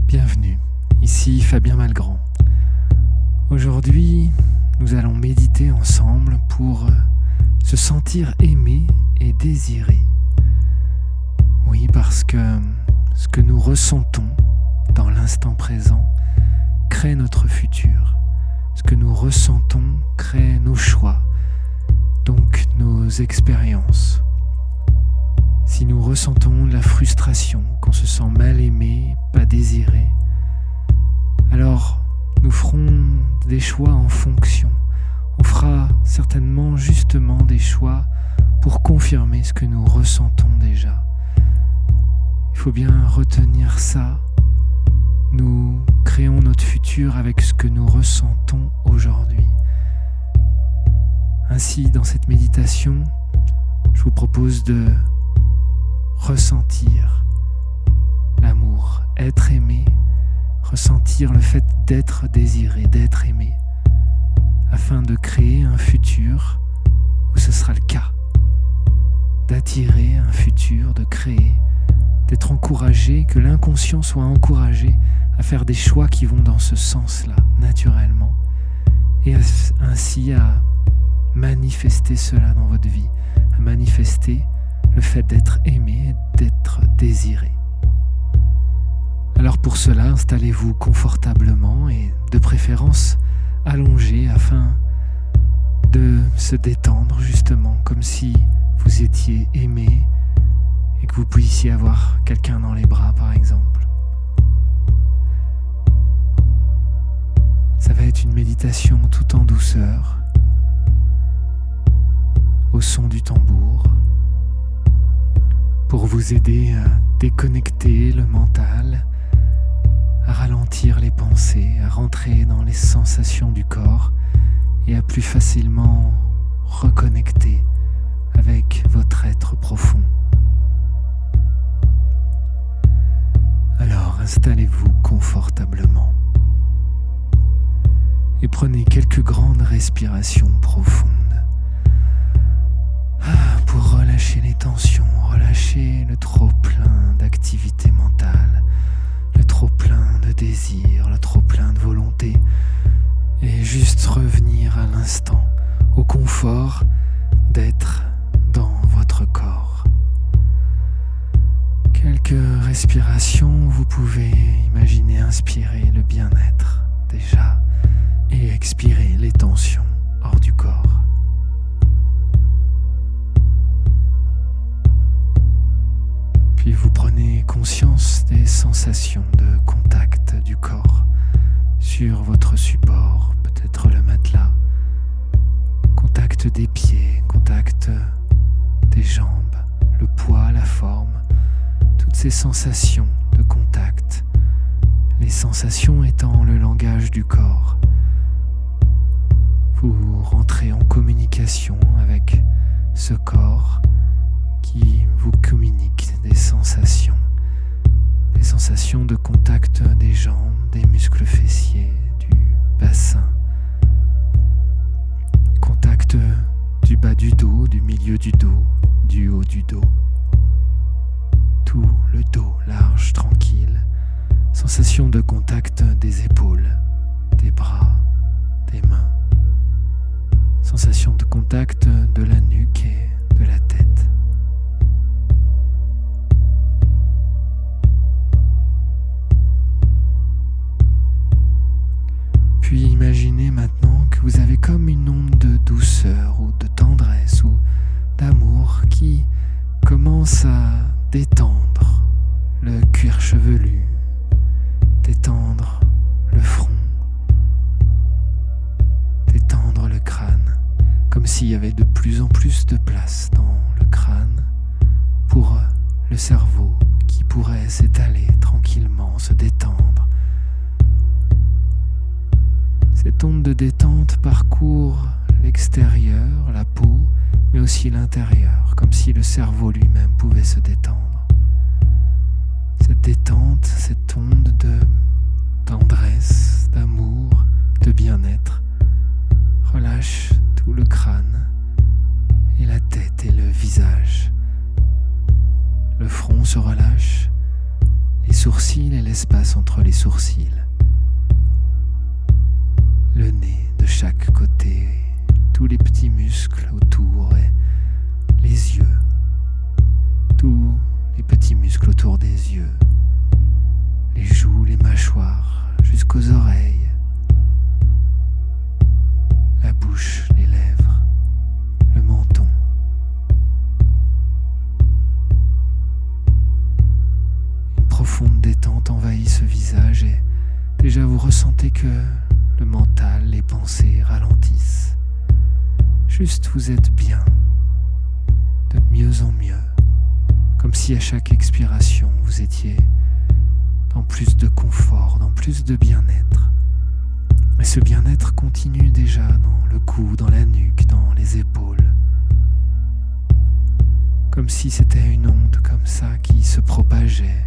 Bienvenue, ici Fabien Malgrand. Aujourd'hui, nous allons méditer ensemble pour se sentir aimé et désiré. Oui, parce que ce que nous ressentons dans l'instant présent crée notre futur. Ce que nous ressentons crée nos choix, donc nos expériences. Si nous ressentons de la frustration, qu'on se sent mal aimé, pas désiré, alors nous ferons des choix en fonction. On fera certainement justement des choix pour confirmer ce que nous ressentons déjà. Il faut bien retenir ça. Nous créons notre futur avec ce que nous ressentons aujourd'hui. Ainsi, dans cette méditation, je vous propose de ressentir l'amour, être aimé, ressentir le fait d'être désiré, d'être aimé, afin de créer un futur où ce sera le cas, d'attirer un futur, de créer, d'être encouragé, que l'inconscient soit encouragé à faire des choix qui vont dans ce sens-là, naturellement, et ainsi à manifester cela dans votre vie, à manifester le fait d'être aimé et d'être désiré. Alors pour cela, installez-vous confortablement et de préférence allongé afin de se détendre justement comme si vous étiez aimé et que vous puissiez avoir quelqu'un dans les bras par exemple. Ça va être une méditation tout en douceur, au son du tambour, pour vous aider à déconnecter le mental, à ralentir les pensées, à rentrer dans les sensations du corps et à plus facilement reconnecter avec votre être profond. Alors installez-vous confortablement et prenez quelques grandes respirations profondes. Pour relâcher les tensions, relâcher le trop-plein d'activité mentale, le trop-plein de désir, le trop-plein de volonté, et juste revenir à l'instant, au confort d'être dans votre corps. Quelques respirations, vous pouvez imaginer inspirer le bien-être déjà, et expirer les tensions hors du corps. Puis vous prenez conscience des sensations de contact du corps sur votre support, peut-être le matelas, contact des pieds, contact des jambes, le poids, la forme, toutes ces sensations de contact, les sensations étant le langage du corps. Vous rentrez en communication avec ce corps qui vous communique des sensations de contact des jambes, des muscles fessiers, du bassin, contact du bas du dos, du milieu du dos, du haut du dos, tout le dos large, tranquille, sensation de contact des épaules, des bras, des mains, sensation de contact de la nuque et de la tête. Puis imaginez maintenant que vous avez comme une onde de douceur ou de tendresse ou d'amour qui commence à détendre le cuir chevelu, détendre le front, détendre le crâne, comme s'il y avait de plus en plus de place dans le crâne pour le cerveau qui pourrait s'étaler tranquillement, se détendre. Cette onde de détente parcourt l'extérieur, la peau, mais aussi l'intérieur, comme si le cerveau lui-même pouvait se détendre. Cette détente, cette onde de tendresse, d'amour, de bien-être, relâche tout le crâne et la tête et le visage. Le front se relâche, les sourcils et l'espace entre les sourcils. Le nez de chaque côté, tous les petits muscles autour et les yeux, tous les petits muscles autour des yeux, les joues, les mâchoires, jusqu'aux oreilles, la bouche, les lèvres, le menton. Une profonde détente envahit ce visage et déjà vous ressentez que le mental, les pensées ralentissent. Juste vous êtes bien, de mieux en mieux, comme si à chaque expiration vous étiez dans plus de confort, dans plus de bien-être. Et ce bien-être continue déjà dans le cou, dans la nuque, dans les épaules. Comme si c'était une onde comme ça qui se propageait.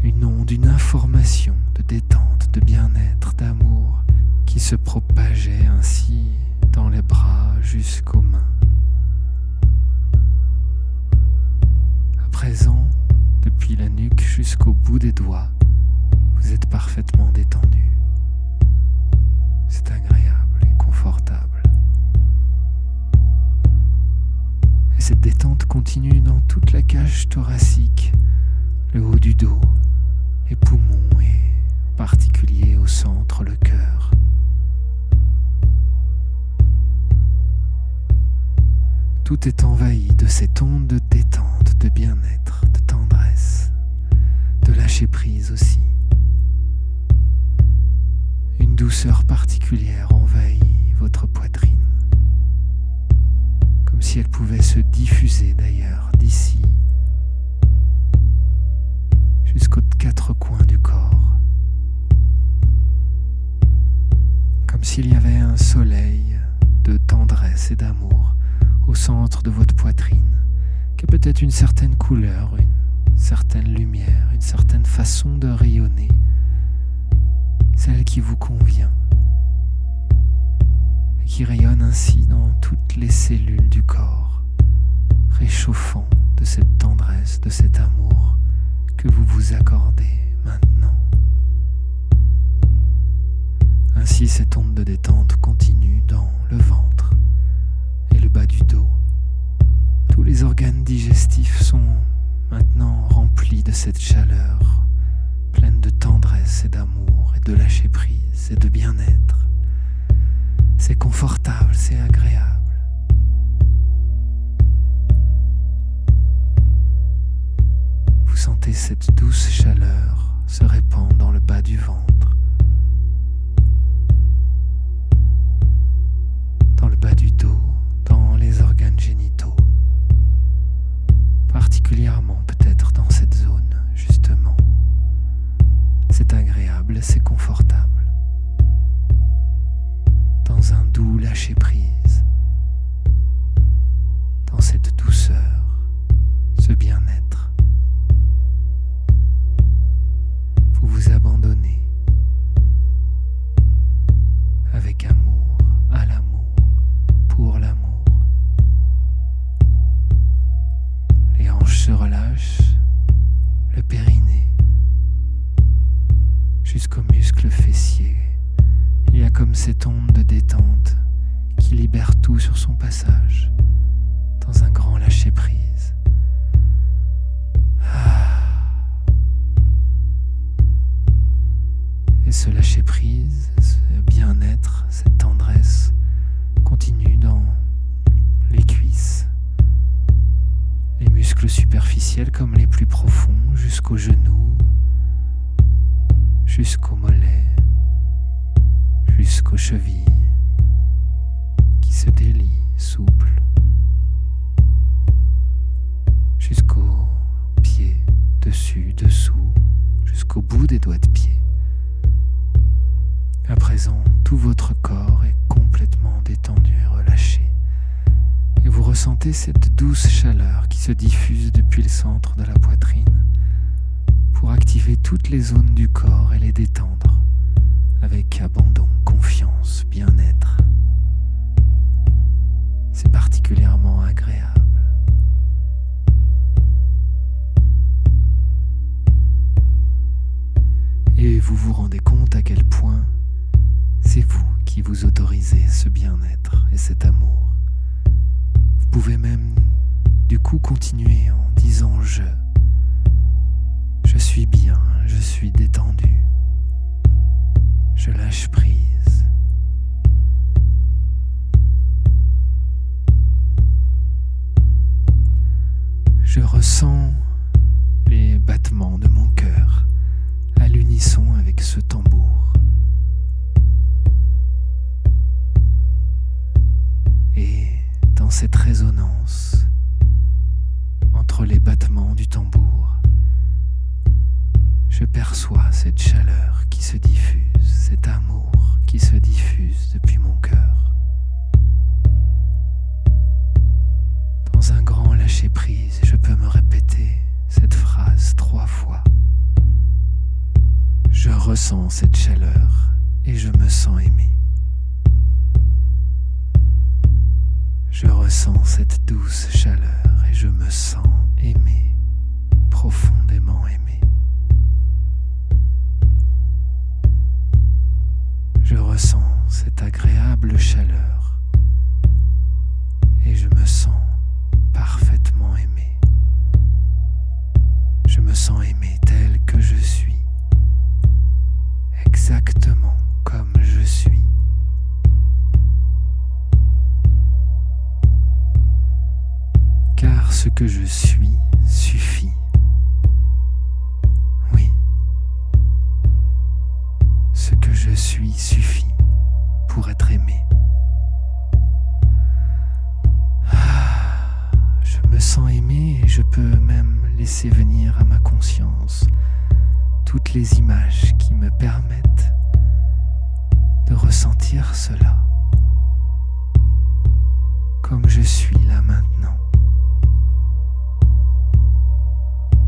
Une onde, une information de détente, de bien-être, d'amour qui se propageait ainsi dans les bras jusqu'aux mains. À présent, depuis la nuque jusqu'au bout des doigts, vous êtes parfaitement détendu. C'est agréable et confortable. Et cette détente continue dans toute la cage thoracique, le haut du dos, les poumons et en particulier au centre le cœur. Tout est envahi de cette onde de détente, de bien-être, de tendresse, de lâcher prise aussi. Une douceur particulière envahit votre poitrine, comme si elle pouvait se diffuser d'ailleurs d'ici jusqu'aux quatre coins du corps. Comme s'il y avait un soleil de tendresse et d'amour au centre de votre poitrine, qui a peut-être une certaine couleur, une certaine lumière, une certaine façon de rayonner, celle qui vous convient, et qui rayonne ainsi dans toutes les cellules du corps, réchauffant de cette tendresse, de cet amour que vous vous accordez maintenant. Ainsi, cette onde de détente continue dans le ventre et le bas du dos. Tous les organes digestifs sont maintenant remplis de cette chaleur, pleine de tendresse et d'amour et de lâcher prise et de bien-être. C'est confortable, c'est agréable. Vous sentez cette douce chaleur se répandre dans le bas du ventre, dans le bas du dos, dans les organes génitaux, particulièrement peut-être dans cette zone, justement. C'est agréable, c'est confortable. Dans un doux lâcher-prise, dans cette douceur, ce bien-être. Vous vous abandonnez avec amour, à l'amour, pour l'amour. Les hanches se relâchent, le périnée, jusqu'aux muscles fessiers. Il y a comme cette onde de détente qui libère tout sur son passage, dans un grand lâcher-prise. Et ce lâcher-prise, ce bien-être, cette tendresse continue dans les cuisses, les muscles superficiels comme les plus profonds, jusqu'aux genoux, jusqu'aux mollets, jusqu'aux chevilles, qui se délient, souples, jusqu'aux pieds, dessus, dessous, jusqu'au bout des doigts de pied. À présent, tout votre corps est complètement détendu et relâché. Et vous ressentez cette douce chaleur qui se diffuse depuis le centre de la poitrine pour activer toutes les zones du corps et les détendre avec abandon, confiance, bien-être. C'est particulièrement agréable. Et vous vous rendez compte à quel point c'est vous qui vous autorisez ce bien-être et cet amour. Vous pouvez même du coup continuer en disant je suis bien, je suis détendu, je lâche prise. Je ressens les battements de mon cœur à l'unisson avec ce tambour. Et dans cette résonance entre les battements du tambour, je perçois cette chaleur qui se diffuse, cet amour qui se diffuse depuis mon cœur. Dans un grand lâcher-prise, je peux me répéter cette phrase 3 fois. Je ressens cette chaleur et je me sens aimé. Je ressens cette douce chaleur et je me sens aimé, profondément aimé. Je ressens cette agréable chaleur et je me sens parfaitement aimé. Je me sens aimé tel que je suis, exactement comme je suis. Car ce que je suis suffit. Oui. Ce que je suis suffit pour être aimé. Je me sens aimé et je peux même laisser venir à ma conscience toutes les images qui me permettent de ressentir cela. Comme je suis là maintenant.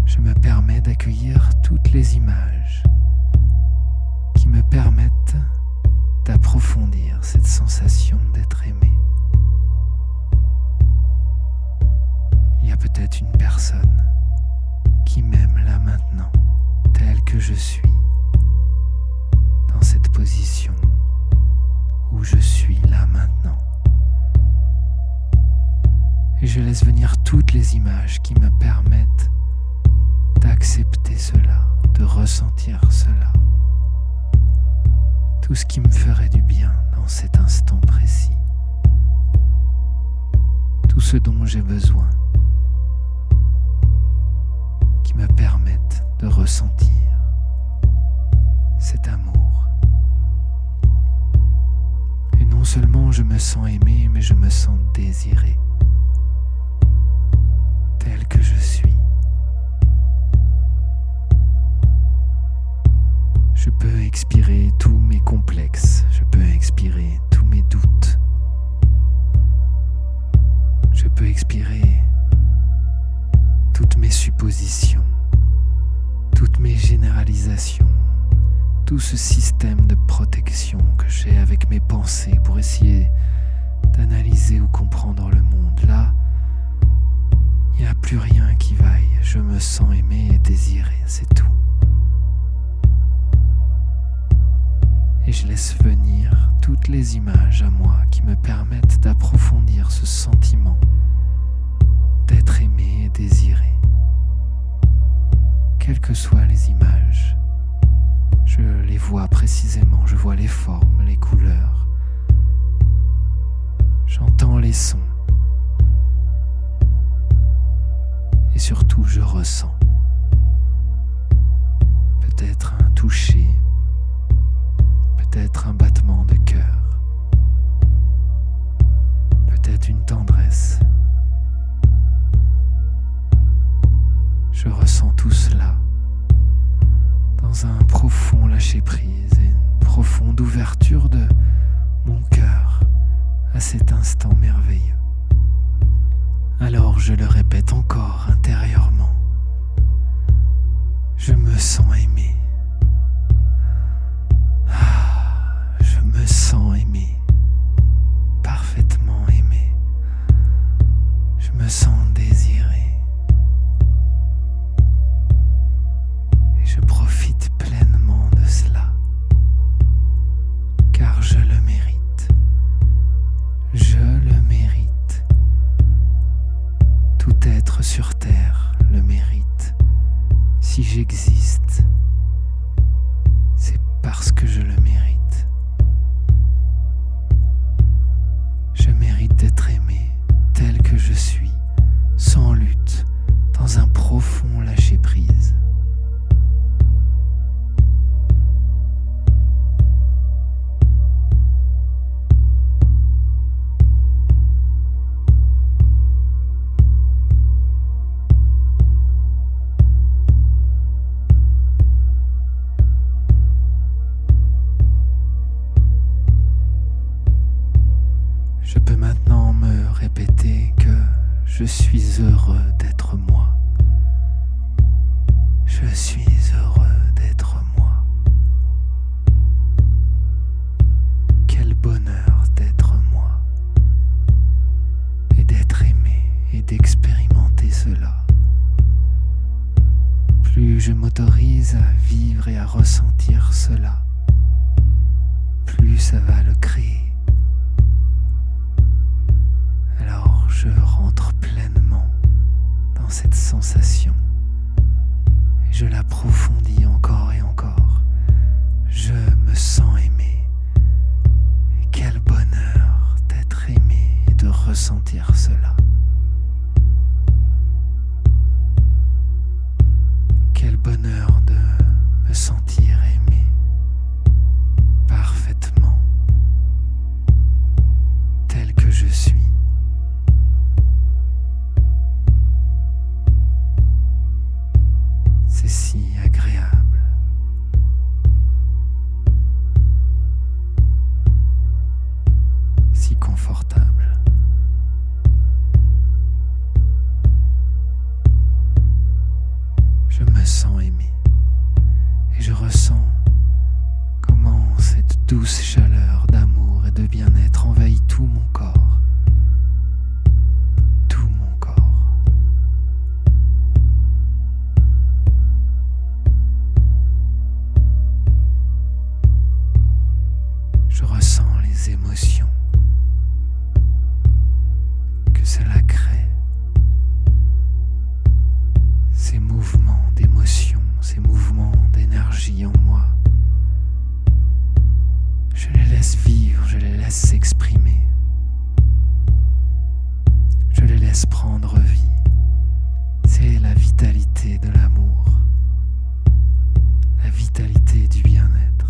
Je me permets d'accueillir toutes les images qui me permettent d'approfondir cette sensation d'être aimé. Il y a peut-être une personne qui m'aime là maintenant, telle que je suis, dans cette position où je suis là maintenant. Et je laisse venir toutes les images qui me permettent d'accepter cela, de ressentir cela. Tout ce qui me ferait du bien dans cet instant précis. Tout ce dont j'ai besoin, qui me permettent de ressentir cet amour. Et non seulement je me sens aimé, mais je me sens désiré, tel que je suis. Je peux expirer tous mes complexes, je peux expirer tous mes doutes. Je peux expirer toutes mes suppositions, toutes mes généralisations, tout ce système de protection que j'ai avec mes pensées pour essayer d'analyser ou comprendre le monde. Là, il n'y a plus rien qui vaille, je me sens aimé et désiré, c'est tout. Et je laisse venir toutes les images à moi qui me permettent d'approfondir ce sentiment d'être aimé et désiré. Quelles que soient les images, je les vois précisément, je vois les formes, les couleurs. J'entends les sons. Et surtout, je ressens. Peut-être un toucher, peut-être un battement de cœur, peut-être une tendresse. Je ressens tout cela dans un profond lâcher-prise et une profonde ouverture de je le répète encore intérieurement. Je me sens aimé. Je me sens aimé. Parfaitement aimé. Je me sens désiré. Et je profite pleinement de cela. Car je le mérite. Je le mérite. Tout être sur terre le mérite. Si j'existe, c'est parce que je le mérite. Je mérite d'être aimé tel que je suis, sans lutte, dans un profond lâcher-prise. Je peux maintenant me répéter que je suis heureux d'être moi. Je suis heureux d'être moi. Quel bonheur d'être moi. Et d'être aimé et d'expérimenter cela. Plus je m'autorise à vivre et à ressentir cela, plus ça va le créer. Alors je rentre pleinement dans cette sensation et je l'approfondis encore et encore. Je me sens aimé. Et quel bonheur d'être aimé et de ressentir cela. Quel bonheur de me sentir aimé parfaitement tel que je suis. C'est si agréable. Si confortable. Je me sens aimé et je ressens comment cette douce chaleur d'amour et de bien-être envahit tout mon corps. Tout mon corps. Je ressens les émotions que cela crée, ces mouvements d'émotion, ces mouvements d'énergie en moi. Je les laisse vivre, je les laisse s'exprimer. Je les laisse prendre vie. C'est la vitalité de l'amour, la vitalité du bien-être.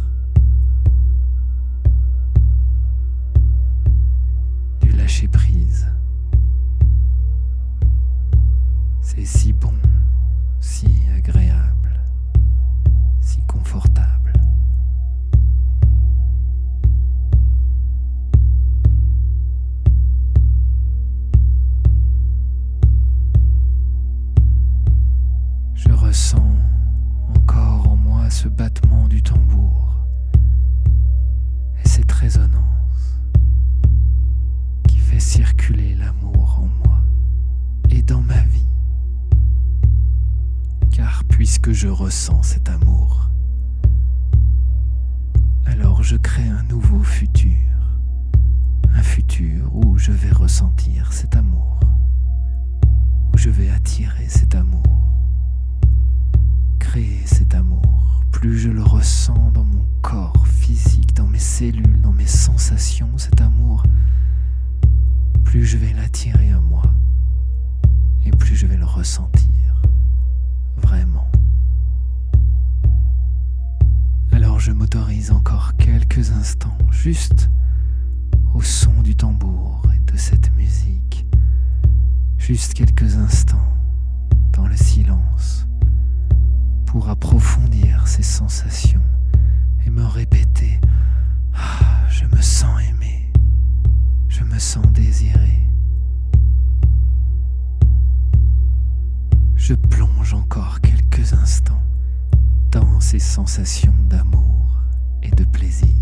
Lâcher prise. C'est si bon, si agréable, si confortable. Je ressens encore en moi ce battement du tambour et cette résonance fait circuler l'amour en moi et dans ma vie. Car puisque je ressens cet amour, alors je crée un nouveau futur. Un futur où je vais ressentir cet amour, où je vais attirer cet amour, créer cet amour. Plus je le ressens dans mon corps physique, dans mes cellules, dans mes sensations, cet amour, plus je vais l'attirer à moi et plus je vais le ressentir vraiment. Alors je m'autorise encore quelques instants juste au son du tambour et de cette musique, juste quelques instants dans le silence pour approfondir ces sensations et me répéter « Ah, je me sens aimé. Je me sens désiré. sensations d'amour et de plaisir.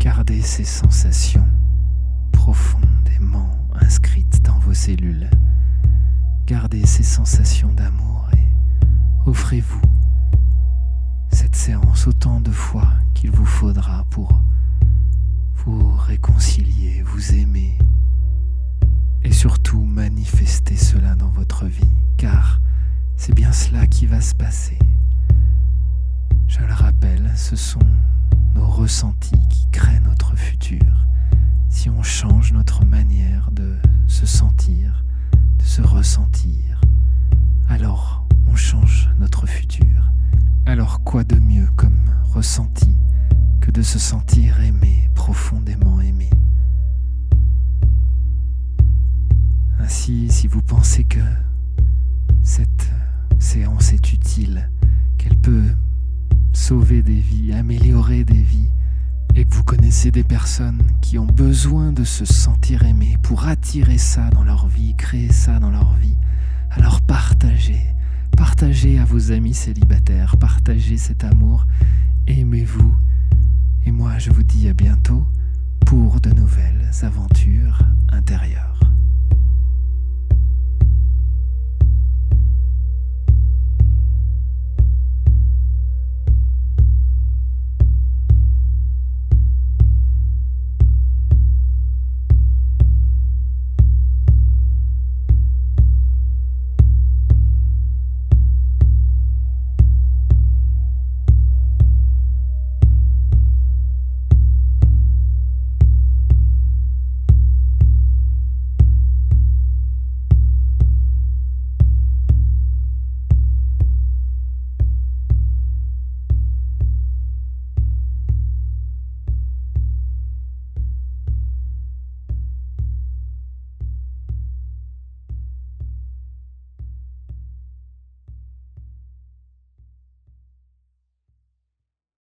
Gardez ces sensations profondément inscrites dans vos cellules. Gardez ces sensations d'amour et offrez-vous cette séance autant de fois qu'il vous faudra pour vous réconcilier, vous aimer et surtout manifester cela dans votre vie, car c'est bien cela qui va se passer. Je le rappelle, ce sont nos ressentis qui créent notre futur. Si on change notre manière de se sentir, de se ressentir, alors on change notre futur. Alors quoi de mieux comme ressenti que de se sentir aimé, profondément aimé. Ainsi, si vous pensez que cette séance est utile, qu'elle peut sauver des vies, améliorer des vies, et que vous connaissez des personnes qui ont besoin de se sentir aimées pour attirer ça dans leur vie, créer ça dans leur vie, alors partagez à vos amis célibataires, partagez cet amour, aimez-vous, et moi je vous dis à bientôt pour de nouvelles aventures intérieures.